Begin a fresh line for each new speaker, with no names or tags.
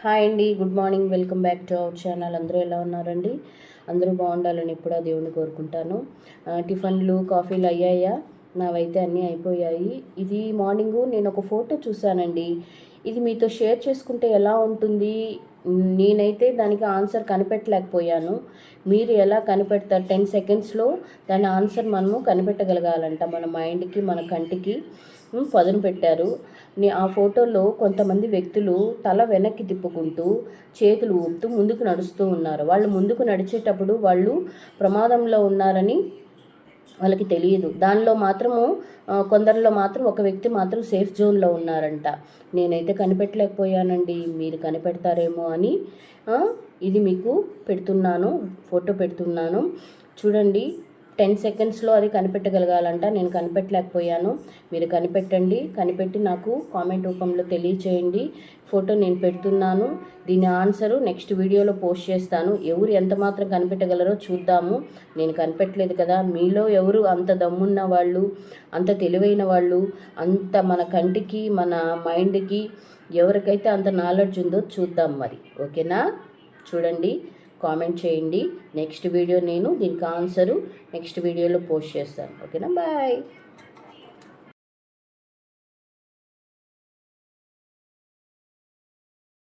Hi అండి, good morning. Welcome back to our channel. అందరూ ఎలా ఉన్నారండి? అందరూ బాగుండాలని ఇప్పుడు ఆ దేవుని కోరుకుంటాను. టిఫిన్లు కాఫీలు అయ్యాయా? నావైతే అన్నీ అయిపోయాయి. ఇది మార్నింగు నేను ఒక ఫోటో చూశానండి. ఇది మీతో షేర్ చేసుకుంటే ఎలా ఉంటుంది? నేనైతే దానికి ఆన్సర్ కనిపెట్టలేకపోయాను. మీరు ఎలా కనిపెడతారు? 10 సెకండ్స్లో దాని ఆన్సర్ మనము కనిపెట్టగలగాలంట. మన మైండ్కి, మన కంటికి పదును పెట్టారు. ఆ ఫోటోలో కొంతమంది వ్యక్తులు తల వెనక్కి తిప్పుకుంటూ చేతులు ఊపుతూ ముందుకు నడుస్తూ ఉన్నారు. వాళ్ళు ముందుకు నడిచేటప్పుడు వాళ్ళు ప్రమాదంలో ఉన్నారని వాళ్ళకి తెలియదు. దానిలో మాత్రము కొందరిలో మాత్రం ఒక వ్యక్తి మాత్రం సేఫ్ జోన్లో ఉన్నారంట. నేనైతే కనిపెట్టలేకపోయానండి. మీరు కనిపెడతారేమో అని ఇది మీకు పెడుతున్నాను, ఫోటో పెడుతున్నాను చూడండి. 10 సెకండ్స్లో అది కనిపెట్టగలగాలంట. నేను కనిపెట్టలేకపోయాను. మీరు కనిపెట్టండి. కనిపెట్టి నాకు కామెంట్ రూపంలో తెలియచేయండి. ఫోటో నేను పెడుతున్నాను. దీని ఆన్సరు నెక్స్ట్ వీడియోలో పోస్ట్ చేస్తాను. ఎవరు ఎంత మాత్రం కనిపెట్టగలరో చూద్దాము. నేను కనిపెట్టలేదు కదా, మీలో ఎవరు అంత దమ్మున్న వాళ్ళు, అంత తెలివైన వాళ్ళు, అంత మన కంటికి మన మైండ్కి ఎవరికైతే అంత నాలెడ్జ్ ఉందో చూద్దాం మరి. ఓకేనా? చూడండి, కామెంట్ చేయండి. నెక్స్ట్ వీడియో నేను దీనికి ఆన్సరు నెక్స్ట్ వీడియోలో పోస్ట్ చేస్తాను. ఓకేనా? బాయ్.